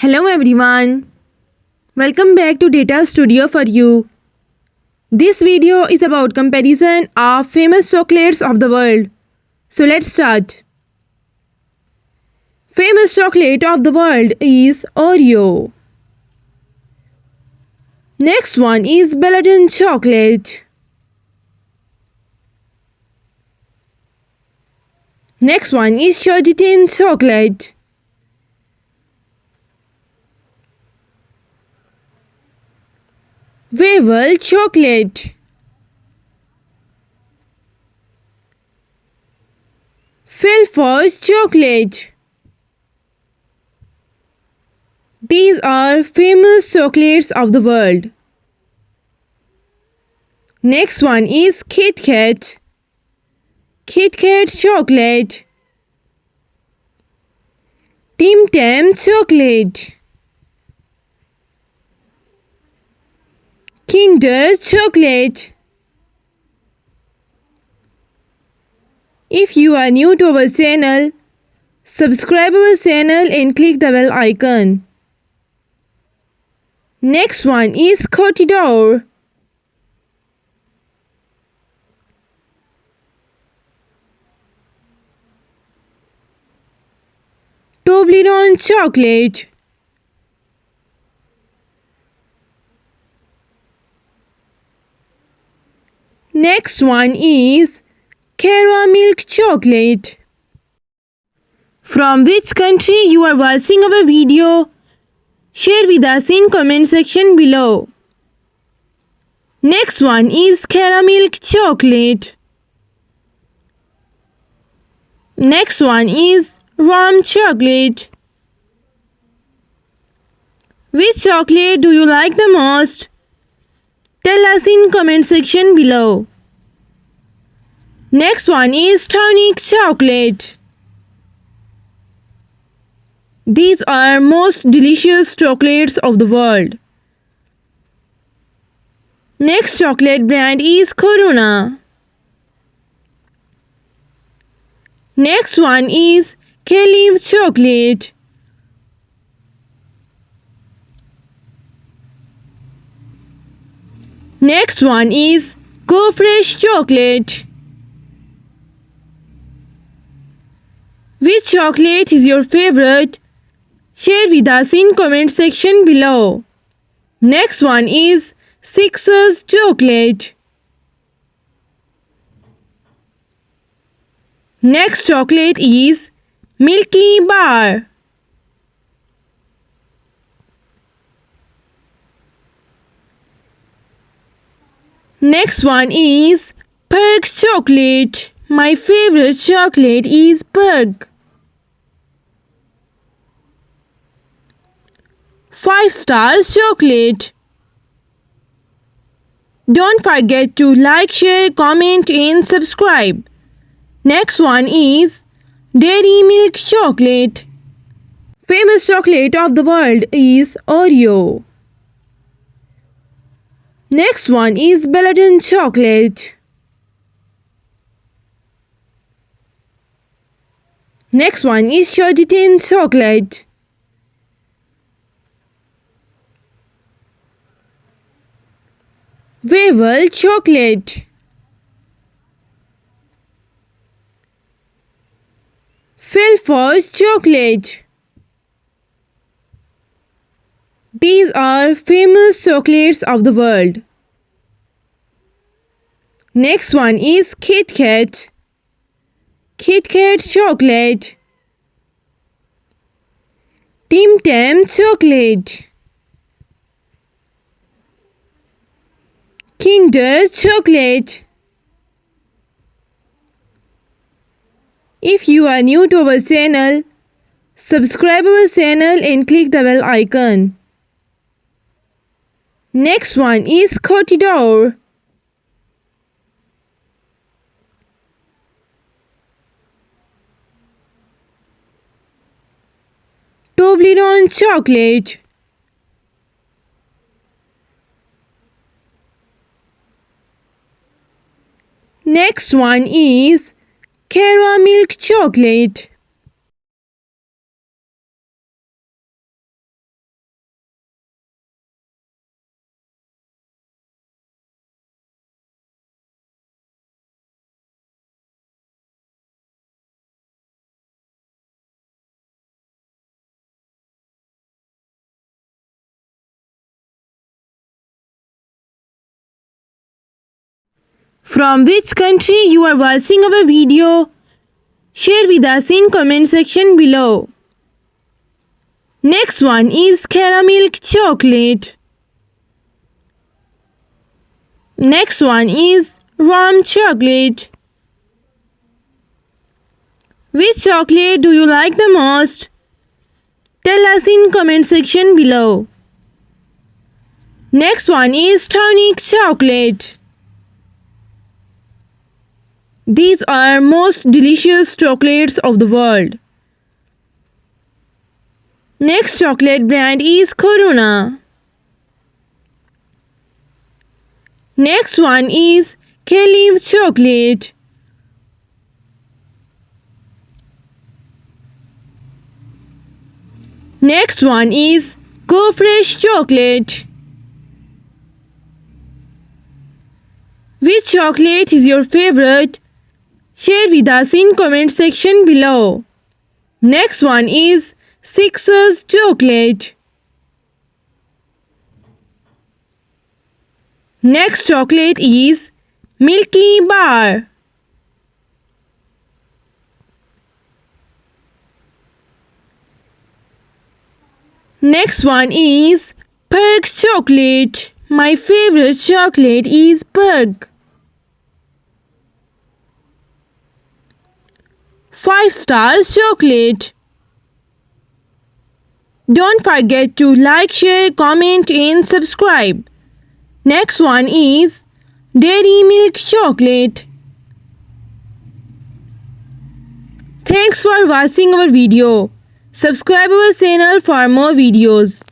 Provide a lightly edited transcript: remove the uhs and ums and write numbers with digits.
Hello everyone, welcome back to Data Studio4U. This video is about comparison of famous chocolates of the world. So let's start. Famous chocolate of the world is Oreo. Next one is palastine chocolate. Next one is enthusiast chocolate. Waffle chocolate. Filfos chocolate. These are famous chocolates of the world. Next one is Kit Kat. Kit Kat chocolate. Tim Tam chocolate. Kinder chocolate. If you are new to our channel, subscribe our channel and click the bell icon. Next one is Cotidor. Toblerone chocolate. Next one is caramel chocolate. From which country you are watching our video? Share with us in comment section below. Next one is caramel chocolate. Next one is warm chocolate. Which chocolate do you like the most? Tell us in comment section below. Next one is tonic chocolate. These are most delicious chocolates of the world. Next chocolate brand is Corona. Next one is Calif chocolate. Next one is Go Fresh chocolate. Which chocolate is your favorite? Share with us in comment section below. Next one is Sixers chocolate. Next chocolate is Milky Bar. Next one is Pug chocolate. My favorite chocolate is Pug. 5-star chocolate. Don't forget to like, share, comment and subscribe. Next one is Dairy Milk chocolate. Famous chocolate of the world is Oreo. Next one is palastine chocolate. Next one is enthusiast chocolate. Waffle chocolate. Filfos chocolate. These are famous chocolates of the world. Next one is Kit Kat. Kit Kat chocolate. Tim Tam chocolate. Kinder chocolate. If you are new to our channel, subscribe our channel and click the bell icon. Next one is Cotidor. Toblerone chocolate. Next one is caramel chocolate. From which country you are watching our video? Share with us in comment section below. Next one is caramel chocolate. Next one is warm chocolate. Which chocolate do you like the most? Tell us in comment section below. Next one is tonic chocolate. These are most delicious chocolates of the world. Next chocolate brand is Corona. Next one is K-Leaf chocolate. Next one is Go Fresh chocolate. Which chocolate is your favorite? Share with us in comment section below. Next one is Sixers chocolate. Next chocolate is Milky Bar. Next one is Pug chocolate. My favorite chocolate is Pug. 5-star chocolate. Don't forget to like, share, comment and subscribe. Next one is Dairy Milk chocolate. Thanks for watching our video. Subscribe our channel for more videos.